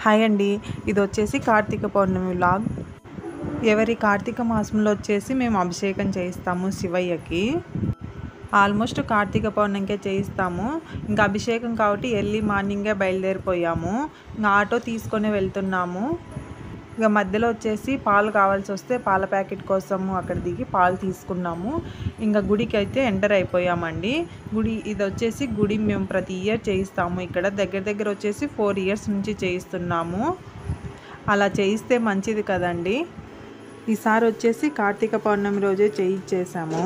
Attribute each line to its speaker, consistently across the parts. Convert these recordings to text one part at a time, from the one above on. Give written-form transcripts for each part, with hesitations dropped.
Speaker 1: Hi అండి, ఇది వచ్చేసి కార్తీక పౌర్ణమి వ్లాగ్. ఎవరి కార్తీక మాసంలో వచ్చేసి మేము అభిషేకం చేయిస్తాము శివయ్యకి. ఆల్మోస్ట్ కార్తీక పౌర్ణమికే చేయిస్తాము. ఇంకా అభిషేకం కాబట్టి ఎర్లీ మార్నింగే బయలుదేరిపోయాము. ఇంకా ఆటో తీసుకొని వెళ్తున్నాము. ఇక మధ్యలో వచ్చేసి పాలు కావాల్సి వస్తే పాల ప్యాకెట్ కోసము అక్కడ దిగి పాలు తీసుకున్నాము. ఇంకా గుడికి అయితే ఎంటర్ అయిపోయామండి. ఇది వచ్చేసి గుడి మేము ప్రతి ఇయర్ చేయిస్తాము. ఇక్కడ దగ్గర వచ్చేసి 4 ఇయర్స్ నుంచి చేయిస్తున్నాము. అలా చేయిస్తే మంచిది కదండి. ఈసారి వచ్చేసి కార్తీక పౌర్ణమి రోజే చేయించేసాము.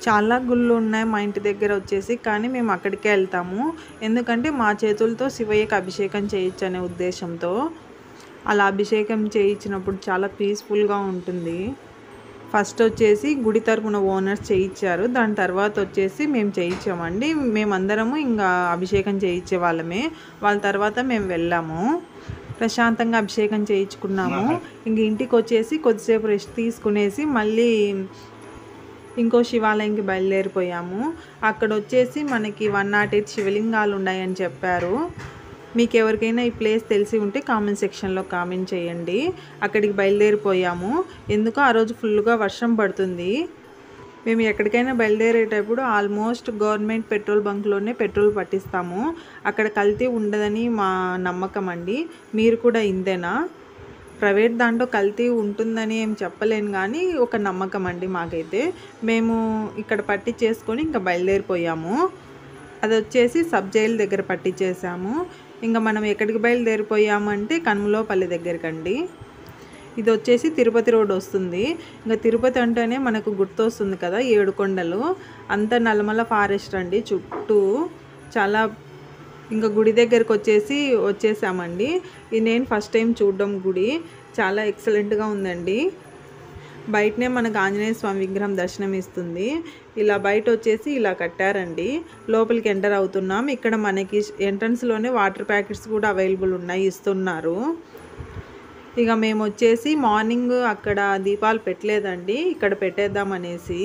Speaker 1: చాలా గుళ్ళు ఉన్నాయి మా ఇంటి దగ్గర వచ్చేసి, కానీ మేము అక్కడికే వెళ్తాము. ఎందుకంటే మా చేతులతో శివయ్యకి అభిషేకం చేయొచ్చు అనే ఉద్దేశంతో. అలా అభిషేకం చేయించినప్పుడు చాలా పీస్ఫుల్గా ఉంటుంది. ఫస్ట్ వచ్చేసి గుడి తరపున ఓనర్స్ చేయించారు, దాని తర్వాత వచ్చేసి మేము చేయించామండి. మేమందరము ఇంకా అభిషేకం చేయించే వాళ్ళమే. వాళ్ళ తర్వాత మేము వెళ్ళాము, ప్రశాంతంగా అభిషేకం చేయించుకున్నాము. ఇంక ఇంటికి వచ్చేసి కొద్దిసేపు రెస్ట్ తీసుకునేసి మళ్ళీ ఇంకో శివాలయంకి బయలుదేరిపోయాము. అక్కడ వచ్చేసి మనకి 108 శివలింగాలు ఉన్నాయని చెప్పారు. మీకు ఎవరికైనా ఈ ప్లేస్ తెలిసి ఉంటే కామెంట్ సెక్షన్లో కామెంట్ చేయండి. అక్కడికి బయలుదేరిపోయాము. ఎందుకో ఆ రోజు ఫుల్గా వర్షం పడుతుంది. మేము ఎక్కడికైనా బయలుదేరేటప్పుడు ఆల్మోస్ట్ గవర్నమెంట్ పెట్రోల్ బంక్లోనే పెట్రోల్ పట్టిస్తాము. అక్కడ కల్తీ ఉండదని మా నమ్మకం అండి. మీరు కూడా ఇంతేనా? ప్రైవేట్ దాంట్లో కల్తీ ఉంటుందని ఏం చెప్పలేను, కానీ ఒక నమ్మకం అండి మాకైతే. మేము ఇక్కడ పట్టించేసుకొని ఇంకా బయలుదేరిపోయాము. అది వచ్చేసి సబ్ జైలు దగ్గర పట్టించేసాము. ఇంకా మనం ఎక్కడికి బయలుదేరిపోయామంటే కనుమలోపల్లి దగ్గరకండి. ఇది వచ్చేసి తిరుపతి రోడ్ వస్తుంది. ఇంకా తిరుపతి అంటేనే మనకు గుర్తొస్తుంది కదా, 7 కొండలు. అంత నల్లమల ఫారెస్ట్ అండి చుట్టూ. చాలా ఇంకా గుడి దగ్గరకు వచ్చేసామండి. ఇది నేను ఫస్ట్ టైం చూడడం గుడి. చాలా ఎక్సలెంట్గా ఉందండి. బయటనే మనకు ఆంజనేయ స్వామి విగ్రహం దర్శనం ఇస్తుంది. ఇలా బయట వచ్చేసి ఇలా కట్టారండి. లోపలికి ఎంటర్ అవుతున్నాం. ఇక్కడ మనకి ఎంట్రన్స్లోనే వాటర్ ప్యాకెట్స్ కూడా అవైలబుల్ ఉన్నాయి, ఇస్తున్నారు. ఇక మేము వచ్చేసి మార్నింగ్ అక్కడ దీపాలు పెట్టలేదండి, ఇక్కడ పెట్టేద్దామనేసి.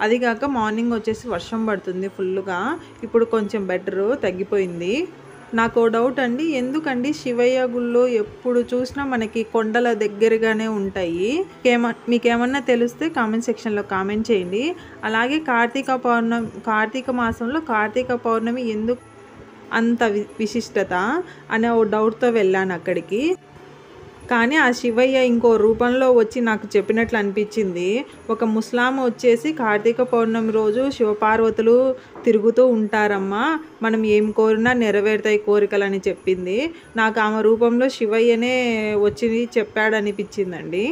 Speaker 1: అది కాక మార్నింగ్ వచ్చేసి వర్షం పడుతుంది ఫుల్గా. ఇప్పుడు కొంచెం బెటరు, తగ్గిపోయింది. నాకు డౌట్ అండి, ఎందుకండి శివయ్య గుళ్ళు ఎప్పుడు చూసినా మనకి కొండల దగ్గరగానే ఉంటాయి? మీకేమన్నా తెలిస్తే కామెంట్ సెక్షన్లో కామెంట్ చేయండి. అలాగే కార్తీక మాసంలో కార్తీక పౌర్ణమి ఎందుకు అంత విశిష్టత అనే ఓ డౌట్తో వెళ్ళాను అక్కడికి. కానీ ఆ శివయ్య ఇంకో రూపంలో వచ్చి నాకు చెప్పినట్లు అనిపించింది. ఒక ముస్లాం వచ్చేసి కార్తీక పౌర్ణమి రోజు శివపార్వతులు తిరుగుతూ ఉంటారమ్మా, మనం ఏం కోరినా నెరవేరుతాయి కోరికలు అని చెప్పింది. నాకు ఆమె రూపంలో శివయ్యనే వచ్చి చెప్పాడనిపించిందండి.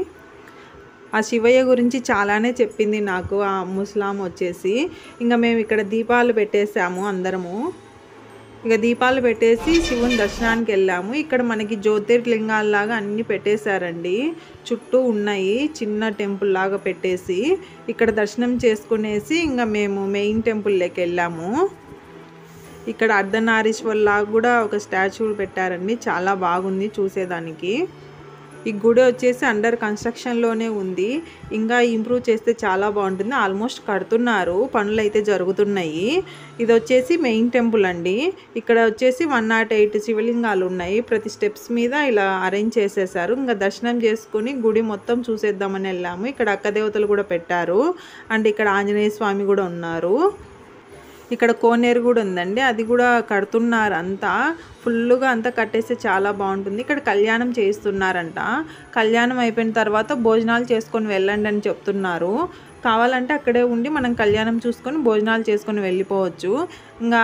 Speaker 1: ఆ శివయ్య గురించి చాలానే చెప్పింది నాకు ఆ ముస్లాం వచ్చేసి. ఇంకా మేము ఇక్కడ దీపాలు పెట్టేసాము అందరము. ఇక దీపాలు పెట్టేసి శివుని దర్శనానికి వెళ్ళాము. ఇక్కడ మనకి జ్యోతిర్లింగాల్లాగా అన్నీ పెట్టేశారండి, చుట్టూ ఉన్నాయి. చిన్న టెంపుల్ లాగా పెట్టేసి ఇక్కడ దర్శనం చేసుకునేసి ఇంకా మేము మెయిన్ టెంపుల్లోకి వెళ్ళాము. ఇక్కడ అర్ధనారీశ్వర్లాగా కూడా ఒక స్టాచ్యూ పెట్టారండి, చాలా బాగుంది చూసేదానికి. ఈ గుడి వచ్చేసి అండర్ కన్స్ట్రక్షన్లోనే ఉంది. ఇంకా ఇంప్రూవ్ చేస్తే చాలా బాగుంటుంది. ఆల్మోస్ట్ కడుతున్నారు, పనులు అయితే జరుగుతున్నాయి. ఇది వచ్చేసి మెయిన్ టెంపుల్ అండి. ఇక్కడ వచ్చేసి 108 శివలింగాలు ఉన్నాయి. ప్రతి స్టెప్స్ మీద ఇలా అరేంజ్ చేసేసారు. ఇంకా దర్శనం చేసుకుని గుడి మొత్తం చూసేద్దామని వెళ్ళాము. ఇక్కడ అక్కదేవతలు కూడా పెట్టారు. అండ్ ఇక్కడ ఆంజనేయ స్వామి కూడా ఉన్నారు. ఇక్కడ కోనేరు కూడా ఉందండి, అది కూడా కడుతున్నారు. అంతా ఫుల్గా అంతా కట్టేస్తే చాలా బాగుంటుంది. ఇక్కడ కళ్యాణం చేయిస్తున్నారంట. కళ్యాణం అయిపోయిన తర్వాత భోజనాలు చేసుకొని వెళ్ళండి అని చెప్తున్నారు. కావాలంటే అక్కడే ఉండి మనం కళ్యాణం చూసుకొని భోజనాలు చేసుకొని వెళ్ళిపోవచ్చు. ఇంకా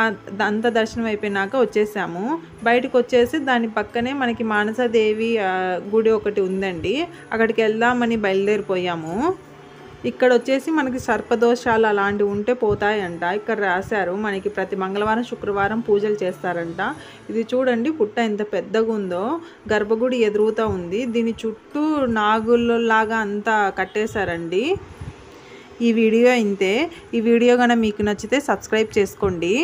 Speaker 1: అంత దర్శనం అయిపోయినాక వచ్చేసాము. బయటకు వచ్చేసి దాని పక్కనే మనకి మానసాదేవి గుడి ఒకటి ఉందండి, అక్కడికి వెళ్దామని బయలుదేరిపోయాము. ఇక్కడ వచ్చేసి మనకి సర్పదోషాలు అలాంటివి ఉంటే పోతాయంట. ఇక్కడ రాశారు, మనకి ప్రతి మంగళవారం శుక్రవారం పూజలు చేస్తారంట. ఇది చూడండి పుట్ట ఎంత పెద్దగా ఉందో, గర్భగుడి ఎదురుతా ఉంది. దీని చుట్టూ నాగుల్లాగా అంతా కట్టేశారండి. ఈ వీడియో ఇంతే. ఈ వీడియో కనుక మీకు నచ్చితే సబ్స్క్రైబ్ చేసుకోండి.